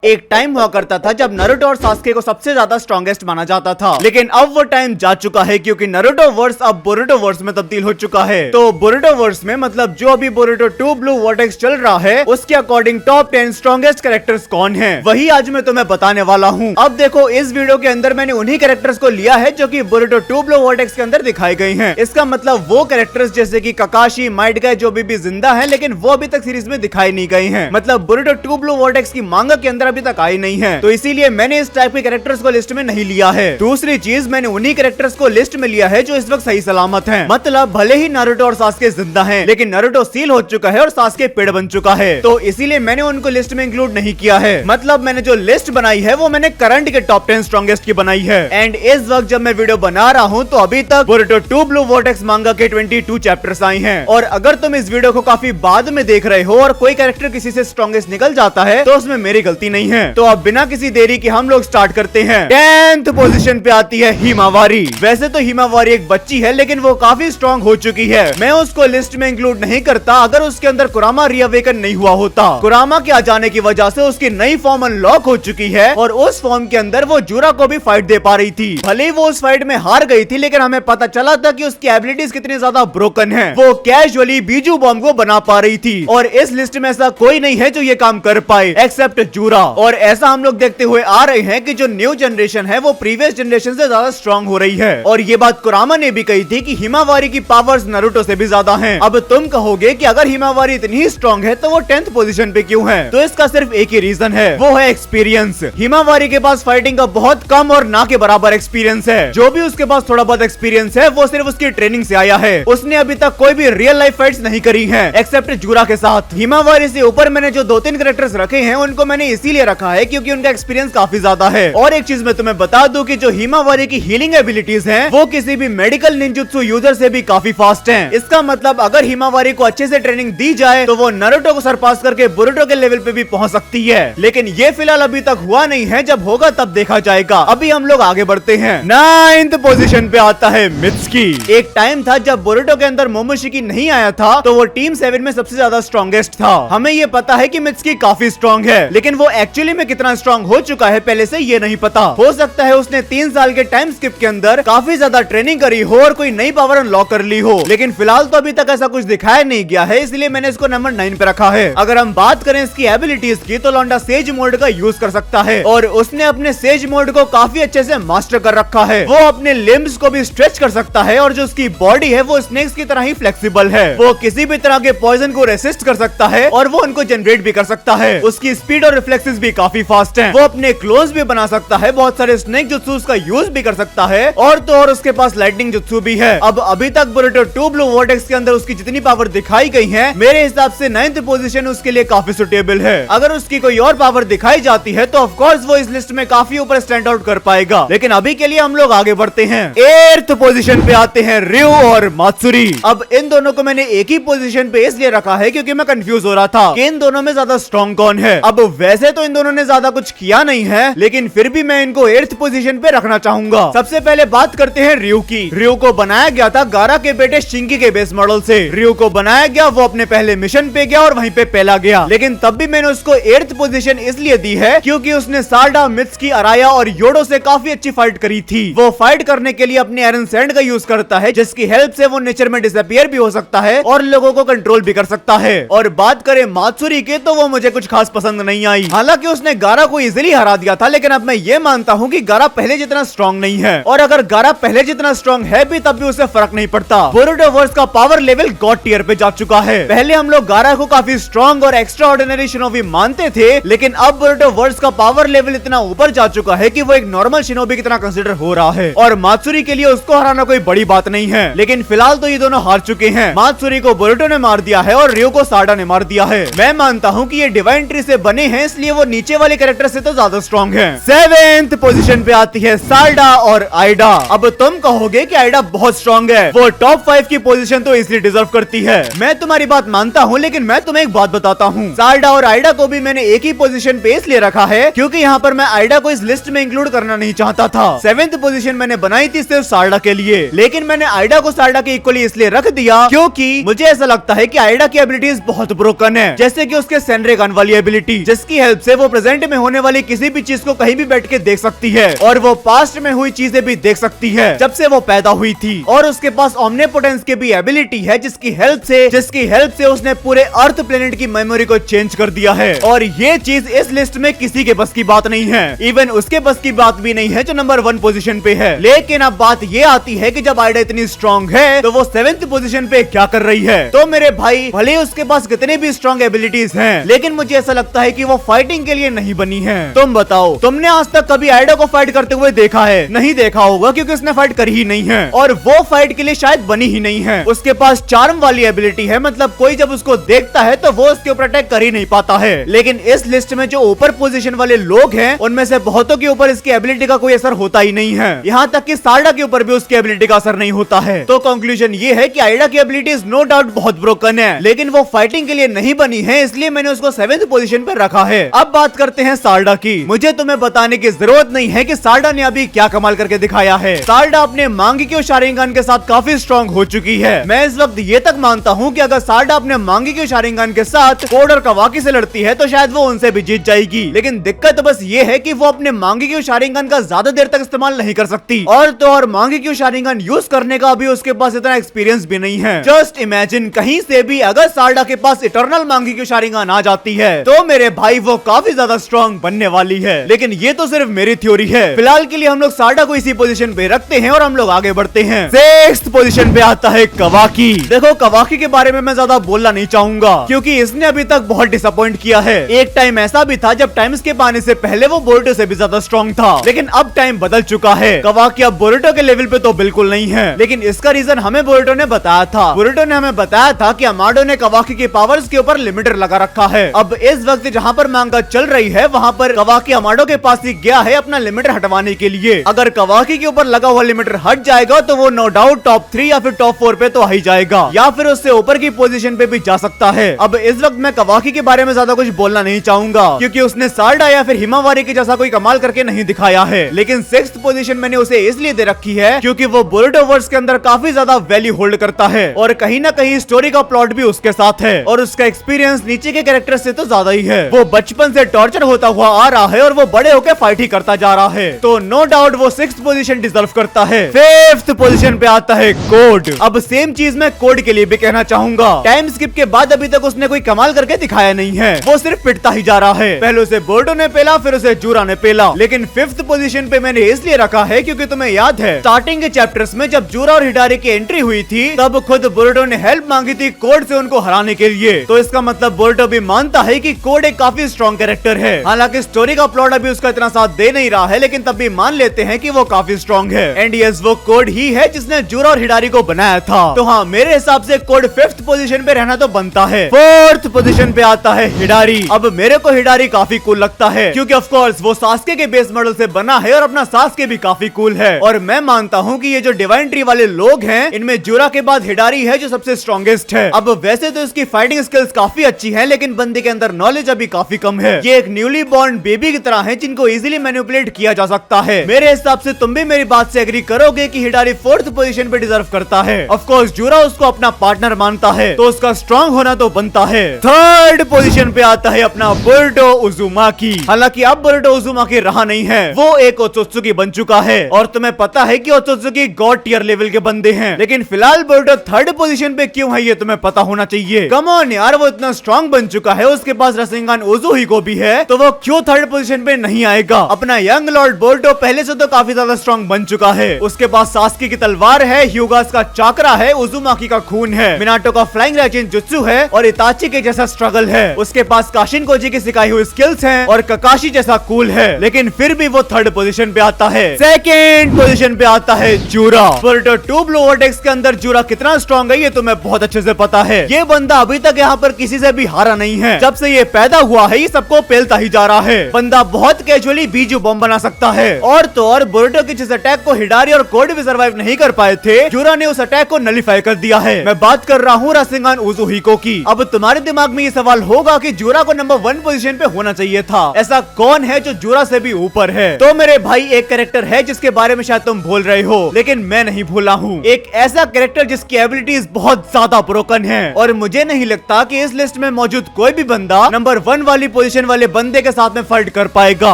एक टाइम हुआ करता था जब नारुतो और सास्के को सबसे ज्यादा स्ट्रॉन्गेस्ट माना जाता था, लेकिन अब वो टाइम जा चुका है क्योंकि नारुतो वर्स अब बोरुतो वर्स में तब्दील हो चुका है। तो बोरुतो वर्स में मतलब जो अभी बोरुतो 2 ब्लू वर्टेक्स चल रहा है उसके अकॉर्डिंग टॉप 10 स्ट्रॉन्गेस्ट कैरेक्टर्स कौन है वही आज मैं तुम्हें बताने वाला हूँ। अब देखो इस वीडियो के अंदर मैंने उन्हीं कैरेक्टर्स को लिया है जो की बोरुतो 2 ब्लू वर्टेक्स के अंदर दिखाए गए हैं। इसका मतलब वो कैरेक्टर्स जैसे की ककाशी, माइट गाय जो भी जिंदा है लेकिन वो अभी तक सीरीज में दिखाई नहीं गए हैं, मतलब बोरुतो 2 ब्लू वर्टेक्स की मांगा के अंदर अभी तक आई नहीं है, तो इसीलिए मैंने इस टाइप के कैरेक्टर्स को लिस्ट में नहीं लिया है। दूसरी चीज मैंने उन्हीं कैरेक्टर्स को लिस्ट में लिया है जो इस वक्त सही सलामत हैं। मतलब भले ही नारुतो और सास्के जिंदा हैं, लेकिन नारुतो सील हो चुका है और सास्के पेड़ बन चुका है, तो इसीलिए मैंने उनको लिस्ट में इंक्लूड नहीं किया है। मतलब मैंने जो लिस्ट बनाई है वो मैंने करंट के टॉप 10 स्ट्रॉन्गेस्ट की बनाई है। एंड इस वक्त जब मैं वीडियो बना रहा हूँ तो अभी तक बोरुतो 2 ब्लू वर्टेक्स मांगा के 22 चैप्टर्स आए हैं, और अगर तुम इस वीडियो को काफी बाद में देख रहे हो और कोई कैरेक्टर किसी से स्ट्रॉन्गेस्ट निकल जाता है तो उसमें मेरी गलती नहीं है। तो अब बिना किसी देरी के हम लोग स्टार्ट करते हैं। 10th पोजीशन पे आती है हिमावारी। वैसे तो हिमावारी एक बच्ची है लेकिन वो काफी स्ट्रॉन्ग हो चुकी है, मैं उसको लिस्ट में इंक्लूड नहीं करता अगर उसके अंदर कुरामा रीअवेकन नहीं हुआ होता। कुरामा के आ जाने की वजह से उसकी नई फॉर्म अनलॉक हो चुकी है और उस फॉर्म के अंदर वो जूरा को भी फाइट दे पा रही थी। भले ही वो उस फाइट में हार गई थी लेकिन हमें पता चला था कि उसकी एबिलिटीज कितनी ज्यादा ब्रोकन है। वो कैजुअली बीजू बॉम्ब को बना पा रही थी और इस लिस्ट में ऐसा कोई नहीं है जो ये काम कर पाए एक्सेप्ट जूरा। और ऐसा हम लोग देखते हुए आ रहे हैं कि जो न्यू जनरेशन है वो प्रीवियस जनरेशन से ज्यादा स्ट्रॉन्ग हो रही है, और ये बात कुरामा ने भी कही थी कि हिमावारी की पावर्स नारुतो से भी ज्यादा हैं। अब तुम कहोगे कि अगर हिमावारी इतनी ही स्ट्रॉन्ग है तो वो 10th पोजीशन पे क्यों है, तो इसका सिर्फ एक ही रीजन है, वो है एक्सपीरियंस। हिमावारी के पास फाइटिंग का बहुत कम और ना के बराबर एक्सपीरियंस है। जो भी उसके पास थोड़ा बहुत एक्सपीरियंस है वो सिर्फ उसकी ट्रेनिंग से आया है। उसने अभी तक कोई भी रियल लाइफ फाइट्स नहीं करी है एक्सेप्ट जूरा के साथ। हिमावारी से ऊपर मैंने जो 2-3 कैरेक्टर्स रखे हैं उनको मैंने इसीलिए रखा है क्योंकि उनका एक्सपीरियंस काफी ज्यादा है। और एक चीज मैं तुम्हें बता दूं कि जो हिमावारी की हीलिंग एबिलिटीज हैं वो किसी भी मेडिकल निंजुत्सु यूजर से भी काफी फास्ट हैं। इसका मतलब अगर हिमावारी को अच्छे से ट्रेनिंग दी जाए तो वो नारुतो को सरपास करके बोरुतो के लेवल पे भी पहुंच सकती है, लेकिन ये फिलहाल अभी तक हुआ नहीं है, जब होगा तब देखा जाएगा। अभी हम लोग आगे बढ़ते हैं। 9th पोजीशन पे आता है मित्सुकी। एक टाइम था जब बोरुतो के अंदर मोमोशिकी नहीं आया था तो वो टीम 7 में सबसे ज्यादा स्ट्रॉन्गेस्ट था। हमें ये पता है कि मित्सुकी काफी स्ट्रॉन्ग है, लेकिन वो एक्चुअली में कितना स्ट्रॉन्ग हो चुका है पहले से ये नहीं पता। हो सकता है उसने 3 साल के टाइम स्किप के अंदर काफी ज्यादा ट्रेनिंग करी हो और कोई नई पावर अनलॉक कर ली हो, लेकिन फिलहाल तो अभी तक ऐसा कुछ दिखाया नहीं गया है, इसलिए मैंने इसको नंबर 9 पे रखा है। अगर हम बात करें इसकी एबिलिटीज की तो लौंडा सेज मोड का यूज कर सकता है और उसने अपने सेज मोड को काफी अच्छे से मास्टर कर रखा है। वो अपने लिम्स को भी स्ट्रेच कर सकता है और जो उसकी बॉडी है वो स्नेक्स की तरह ही फ्लेक्सिबल है। वो किसी भी तरह के पॉइजन को रेसिस्ट कर सकता है और वो उनको जनरेट भी कर सकता है। उसकी स्पीड और रिफ्लेक्सेस भी काफी फास्ट है। वो अपने क्लोज भी बना सकता है, बहुत सारे स्नेक जुत्सु का यूज भी कर सकता है, और तो और उसके पास लाइटनिंग जुत्सु भी है। अब अभी तक बोरुतो 2 ब्लू वर्टेक्स के अंदर उसकी जितनी पावर दिखाई गई है मेरे हिसाब से 9th पोजीशन उसके लिए काफी सुटेबल है। अगर उसकी कोई और पावर दिखाई जाती है तो ऑफ कोर्स वो इस लिस्ट में काफी ऊपर स्टैंड आउट कर पाएगा, लेकिन अभी के लिए हम लोग आगे बढ़ते हैं। 8th पोजीशन पे आते हैं रयू और मात्सुरी। अब इन दोनों को मैंने एक ही पोजीशन पे इसलिए रखा है क्योंकि मैं कंफ्यूज हो रहा था कि इन दोनों में ज्यादा स्ट्रॉन्ग कौन है। अब वैसे तो इन दोनों ने ज्यादा कुछ किया नहीं है, लेकिन फिर भी मैं इनको 8th पोजीशन पे रखना चाहूंगा। सबसे पहले बात करते हैं रयू की। रयू को बनाया गया था गारा के बेटे शिंगी के बेस मॉडल से। रयू को बनाया गया, वो अपने पहले मिशन पे गया और वहीं पे पहला गया, लेकिन तब भी मैंने उसको 8th पोजीशन इसलिए दी है क्योंकि उसने साल्डा, मित्सुकी, अराया और योडो से काफी अच्छी फाइट करी थी। वो फाइट करने के लिए अपने आयरन सैंड का यूज करता है जिसकी हेल्प से वो नेचर में डिसअपीयर भी हो सकता है और लोगों को कंट्रोल भी कर सकता है। और बात करें मात्सुरी के तो वो मुझे कुछ खास पसंद नहीं आई। हालांकि उसने गारा को इजीली हरा दिया था, लेकिन अब मैं ये मानता हूँ कि गारा पहले जितना स्ट्रॉन्ग नहीं है, और अगर गारा पहले जितना स्ट्रॉन्ग है भी तब भी उससे फर्क नहीं पड़ता। बोरुतो वर्स का पावर लेवल गॉड टियर पे जा चुका है। पहले हम लोग गारा को काफी स्ट्रॉन्ग और एक्स्ट्रा ऑर्डिनरी शिनोबी मानते थे, लेकिन अब बोरुतो वर्स का पावर लेवल इतना ऊपर जा चुका है कि वो एक नॉर्मल शिनोबी की तरह कंसीडर हो रहा है, और मात्सुरी के लिए उसको हराना कोई बड़ी बात नहीं है। लेकिन फिलहाल तो ये दोनों हार चुके हैं। मात्सुरी को बोरुतो ने मार दिया है और रयू को साल्डा ने मार दिया है। मैं मानता हूँ कि ये डिवाइन ट्री से बने हैं, इसलिए वो नीचे वाले कैरेक्टर से तो ज्यादा स्ट्रॉन्ग है। 7th पोजीशन पे आती है साल्डा और आइडा। अब तुम कहोगे कि आइडा बहुत स्ट्रॉन्ग है, वो टॉप 5 की पोजीशन तो इसलिए डिजर्व करती है। मैं तुम्हारी बात मानता हूँ, लेकिन मैं तुम्हें एक बात बताता हूँ। साल्डा और आइडा को भी मैंने एक ही पोजीशन पे इसलिए रखा है क्योंकि यहाँ पर मैं आइडा को इस लिस्ट में इंक्लूड करना नहीं चाहता था। 7th पोजीशन मैंने बनाई थी सिर्फ साल्डा के लिए, लेकिन मैंने आइडा को साल्डा के इक्वली इसलिए रख दिया क्योंकि मुझे ऐसा लगता है कि आइडा की एबिलिटीज बहुत ब्रोकन है, जैसे कि उसके सेनरेगन वाली एबिलिटी, जिसकी हेल्प से वो प्रेजेंट में होने वाली किसी भी चीज को कहीं भी बैठ के देख सकती है और वो पास्ट में हुई चीजें भी देख सकती है जब से वो पैदा हुई थी। और उसके पास ओमनीपोटेंस की भी एबिलिटी है जिसकी हेल्प से उसने पूरे अर्थ प्लेनेट की मेमोरी को चेंज कर दिया है। और ये चीज इस लिस्ट में किसी के बस की बात नहीं है, इवन उसके बस की बात भी नहीं है जो नंबर 1 पोजीशन पे है। लेकिन अब बात ये आती है कि जब आइडा इतनी स्ट्रॉन्ग है तो वो 7th पोजीशन पे क्या कर रही है। तो मेरे भाई भले उसके पास कितने भी स्ट्रॉन्ग एबिलिटीज हैं, लेकिन मुझे ऐसा लगता है कि वो फाइटिंग के लिए नहीं बनी है। तुम बताओ, तुमने आज तक कभी आइडा को फाइट करते हुए देखा है? नहीं देखा होगा क्योंकि उसने फाइट करी ही नहीं है और वो फाइट के लिए शायद बनी ही नहीं है। उसके पास चार्म वाली एबिलिटी है, मतलब कोई जब उसको देखता है तो वो उसके ऊपर अटैक कर ही नहीं पाता है। लेकिन इस लिस्ट में जो ऊपर पोजीशन वाले लोग हैं उनमें से बहुतों के ऊपर इसकी एबिलिटी का कोई असर होता ही नहीं है, यहाँ तक कि साल्डा के ऊपर भी उसकी एबिलिटी का असर नहीं होता है। तो कंक्लूजन ये है कि आइडा की एबिलिटीज नो डाउट बहुत ब्रोकन है, लेकिन वो फाइटिंग के लिए नहीं बनी है, इसलिए मैंने उसको 7th पोजीशन पर रखा है। अब बात करते हैं साल्डा की। मुझे तुम्हें बताने की जरूरत नहीं है कि साल्डा ने अभी क्या कमाल करके दिखाया है। साल्डा अपने मांगेक्यो शारिंगन के साथ काफी स्ट्रॉन्ग हो चुकी है। मैं इस वक्त ये तक मानता हूँ कि अगर साल्डा अपने मांगेक्यो शारिंगन के साथ कोड और कवाकी से लड़ती है तो शायद वो उनसे भी जीत जाएगी। लेकिन दिक्कत बस ये है कि वो अपने मांगेक्यो शारिंगन का ज्यादा देर तक इस्तेमाल नहीं कर सकती, और तो और मांगेक्यो शारिंगन यूज करने का भी उसके पास इतना एक्सपीरियंस भी नहीं है। जस्ट इमेजिन, कहीं से भी अगर साल्डा के पास इटर्नल मांगेक्यो शारिंगन आ जाती है तो मेरे भाई वो काफी ज्यादा स्ट्रॉन्ग बनने वाली है। लेकिन ये तो सिर्फ मेरी थ्योरी है। फिलहाल के लिए हम लोग साल्डा को इसी पोजीशन पे रखते हैं और हम लोग आगे बढ़ते हैं। 6th पोजीशन पे आता है कवाकी। देखो, कवाकी के बारे में मैं ज्यादा बोलना नहीं चाहूंगा क्योंकि इसने अभी तक बहुत डिसअपॉइंट किया है। एक टाइम ऐसा भी था जब टाइम स्किप आने से पहले वो बोरुटो से भी ज्यादा स्ट्रॉन्ग था, लेकिन अब टाइम बदल चुका है। कवाकी अब बोरुटो के लेवल पे तो बिल्कुल नहीं है, लेकिन इसका रीजन हमें बोरुटो ने बताया था। बोरुटो ने हमें बताया था कि अमाडो ने कवाकी की पावर्स के ऊपर लिमिटर लगा रखा है। अब इस वक्त जहाँ पर मांगा चल रही है वहाँ पर कवाकी अमाडो के पास ही गया है अपना लिमिटर हटवाने के लिए। अगर कवाकी के ऊपर लगा हुआ लिमिटर हट जाएगा तो वो नो डाउट टॉप 3 या फिर टॉप 4 पे तो आ ही जाएगा, या फिर उससे ऊपर की पोजीशन पे भी जा सकता है। अब इस वक्त मैं कवाकी के बारे में ज्यादा कुछ बोलना नहीं चाहूंगा क्योंकि उसने साल्डा या फिर हिमावारी के जैसा कोई कमाल करके नहीं दिखाया है। लेकिन 6th पोजीशन मैंने उसे इसलिए दे रखी है क्योंकि वो बोरुटो वर्स के अंदर काफी ज्यादा वैल्यू होल्ड करता है और कहीं ना कहीं स्टोरी का प्लॉट भी उसके साथ है और उसका एक्सपीरियंस नीचे के कैरेक्टर से तो ज्यादा ही है। वो बचपन से टॉर्चर होता हुआ आ रहा है और वो बड़े होकर फाइट ही करता जा रहा है, तो नो डाउट वो 6th पोजीशन डिजर्व करता है। 5th पोजीशन पे आता है कोड। अब सेम चीज मैं कोड के लिए भी कहना चाहूंगा। टाइम स्किप के बाद अभी तक उसने कोई कमाल करके दिखाया नहीं है, वो सिर्फ पिटता ही जा रहा है। पहले उसे बोरुटो ने पेला, फिर उसे जूरा ने पेला, लेकिन 5th पोजीशन पे मैंने इसलिए रखा है क्योंकि तुम्हें याद है स्टार्टिंग के चैप्टर्स में जब जूरा और हिडारी की एंट्री हुई थी तब खुद बोरुटो ने हेल्प मांगी थी कोड से उनको हराने के लिए। तो इसका मतलब बोरुटो भी मानता है कि कोड एक काफी स्ट्रॉन्ग कैरेक्टर है। हालांकि स्टोरी का प्लॉट अभी उसका इतना साथ दे नहीं रहा है, लेकिन तब भी मान लेते हैं कि वो काफी स्ट्रॉन्ग है। एंड यस, वो कोड ही है जिसने जूरा और हिडारी को बनाया था। तो हाँ, मेरे हिसाब से कोड 5th पोजीशन पे रहना तो बनता है। 4th पोजीशन पे आता है हिडारी। अब मेरे को हिडारी काफी कूल लगता है क्योंकि ऑफ कोर्स वो सास्के के बेस मॉडल से बना है और अपना सास्के भी काफी कूल है। और मैं मानता हूँ कि ये जो डिवाइन ट्री वाले लोग हैं इनमें जूरा के बाद हिडारी है जो सबसे स्ट्रॉन्गेस्ट है। अब वैसे तो इसकी फाइटिंग स्किल्स काफी अच्छी है, लेकिन बंदे के अंदर नॉलेज अभी काफी कम है। ये एक न्यूली बॉर्न बेबी की तरह है जिनको इजीली मैनिपुलेट किया जा सकता है। मेरे हिसाब से तुम भी मेरी बात से एग्री करोगे कि हिडारी 4th पोजीशन पे डिजर्व करता है। ऑफ कोर्स जूरा उसको अपना पार्टनर मानता है तो उसका स्ट्रॉन्ग होना तो बनता है। 3rd पोजीशन पे आता है अपना बोरुटो उजुमाकी। हालांकि अब बोरुटो उजुमाकी रहा नहीं है, वो एक ओत्सुत्सुकी बन चुका है और तुम्हें पता है कि ओत्सुत्सुकी गॉड टियर लेवल के बंदे हैं। लेकिन फिलहाल बोरुटो 3rd पोजीशन पे क्यों है ये तुम्हें पता होना चाहिए। कम ऑन यार, वो इतना स्ट्रॉन्ग बन चुका है, उसके पास रसेंगान उजुहिको भी है, तो वो क्यों 3rd पोजीशन पे नहीं आएगा। अपना यंग लॉर्ड बोरुटो पहले से तो काफी ज्यादा स्ट्रॉन्ग बन चुका है। उसके पास सास्की की तलवार है, ह्यूगास का चाकरा है, उजुमाकी का खून है, मिनाटो का फ्लाइंग रैचिन जुत्सु है और इताची के जैसा स्ट्रगल है। उसके पास काशिन कोजी की सिखाई हुई स्किल्स हैं और ककाशी जैसा कूल है, लेकिन फिर भी वो 3rd पोजीशन पे आता है। 2nd पोजीशन पे आता है जूरा। बोरुटो 2 ब्लू वर्टेक्स के अंदर जूरा कितना स्ट्रॉन्ग है ये तुम्हें बहुत अच्छे से पता है। ये बंदा अभी तक यहाँ पर किसी से भी हारा नहीं है। जब से ये पैदा हुआ है ये सबको पेलता ही जा रहा है। बंदा बहुत कैजुअली बीजू बम बना सकता है। और तो और बोरुटो के जिस अटैक को हिडारी और कोड भी सर्वाइव नहीं कर पाए थे, जूरा ने उस अटैक को नलिफाई कर दिया है। मैं बात कर रहा हूँ रासेंगान उजुहिको की। अब तुम्हारे दिमाग में ये सवाल होगा कि जूरा को नंबर 1 पोजीशन पे होना चाहिए था। ऐसा कौन है जो जूरा से भी ऊपर है? तो मेरे भाई एक कैरेक्टर है जिसके बारे में शायद तुम भूल रहे हो, लेकिन मैं नहीं भूला हूँ। एक ऐसा कैरेक्टर जिसकी एबिलिटीज बहुत ज्यादा ब्रोकन है और मुझे नहीं लगता कि इस लिस्ट में मौजूद कोई भी बंदा नंबर 1 वाली पोजीशन पोजीशन वाले बंदे के साथ में फाइट कर पाएगा।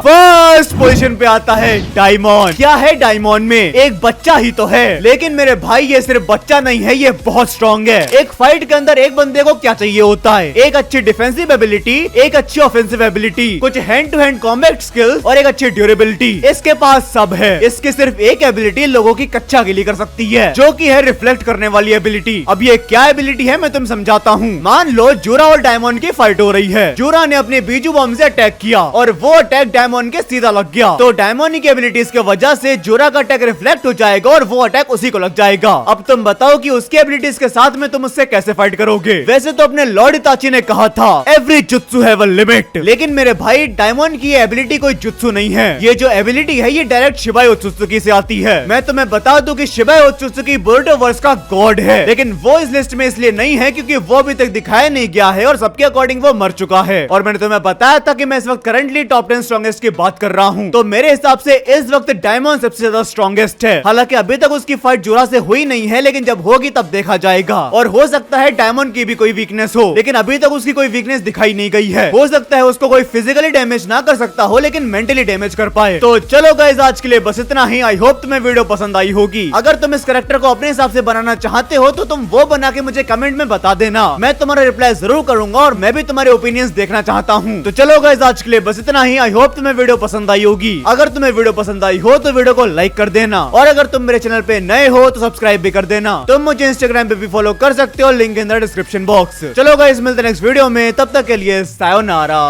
फर्स्ट पोजीशन पे आता है डायमंड। क्या है डायमंड में? एक बच्चा ही तो है, लेकिन मेरे भाई ये सिर्फ बच्चा नहीं है, ये बहुत स्ट्रॉन्ग है। एक फाइट के अंदर एक बंदे को क्या चाहिए होता है? एक अच्छी डिफेंसिव एबिलिटी, एक अच्छी ऑफेंसिव एबिलिटी, कुछ hand to hand combat skills और एक अच्छी ड्यूरेबिलिटी। इसके पास सब है। इसकी सिर्फ एक एबिलिटी लोगों की कच्चा गिली कर सकती है, जो कि है रिफ्लेक्ट करने वाली एबिलिटी। अब ये क्या एबिलिटी है मैं तुम समझाता हूँ। मान लो जोरा और डायमंड की फाइट हो रही है। जोरा ने अपने बीजू बम से अटैक किया और वो अटैक डायमंड के सीधा लग गया, तो डायमंड की एबिलिटीज की वजह से जोरा का अटैक रिफ्लेक्ट हो जाएगा और वो अटैक उसी को लग जाएगा। अब तुम बताओ कि उसकी एबिलिटीज के साथ में तुम उससे कैसे फाइट करोगे? वैसे तो अपने लॉर्ड इताची ने कहा था every jutsu have a limit, लेकिन मेरे भाई डायमंड की एबिलिटी कोई जुत्सु नहीं है। ये जो एबिलिटी है ये डायरेक्ट शिबाई ओत्सुत्सुकी से आती है। मैं तुम्हें बता दूं कि शिबाई ओत्सुत्सुकी बोरुटो वर्स का गॉड है, लेकिन वो इस लिस्ट में इसलिए नहीं है क्योंकि वो अभी तक दिखाया नहीं गया है और सबके अकॉर्डिंग वो मर चुका है। और मैंने तुम्हें बताया था कि मैं इस वक्त करंटली टॉप 10 स्ट्रॉन्गेस्ट की बात कर रहा हूँ, तो मेरे हिसाब से इस वक्त डायमंड सबसे ज्यादा स्ट्रॉन्गेस्ट है। हालांकि अभी तक उसकी फाइट जोरा से हुई नहीं है, लेकिन जब होगी तब देखा जाएगा। और हो सकता है डायमंड की भी कोई वीकनेस हो, लेकिन अभी तक उसकी कोई वीकनेस दिखाई नहीं गई है। हो सकता है उसको कोई फिजिकली डैमेज ना कर सकता हो, लेकिन मेंटली डैमेज कर पाए। तो चलो गाइस, आज के लिए बस इतना ही। आई होप तुम्हें वीडियो पसंद आई होगी। अगर तुम इस कैरेक्टर को अपने हिसाब से बनाना चाहते हो तो तुम वो बना के मुझे कमेंट में बता देना, मैं तुम्हारा रिप्लाई जरूर करूंगा और मैं भी तुम्हारे ओपिनियंस देखना चाहता हूँ। तो चलो गाइस, आज के लिए बस इतना ही। आई होप तुम्हें वीडियो पसंद आई होगी। अगर तुम्हें वीडियो पसंद आई हो तो वीडियो को लाइक कर देना, और अगर तुम मेरे चैनल पे नए हो तो सब्सक्राइब भी कर देना। तुम मुझे इंस्टाग्राम पे भी फॉलो कर सकते हो, link in the description box. चलो गाइस, मिलते हैं नेक्स्ट वीडियो में, तब तक के लिए सायोनारा।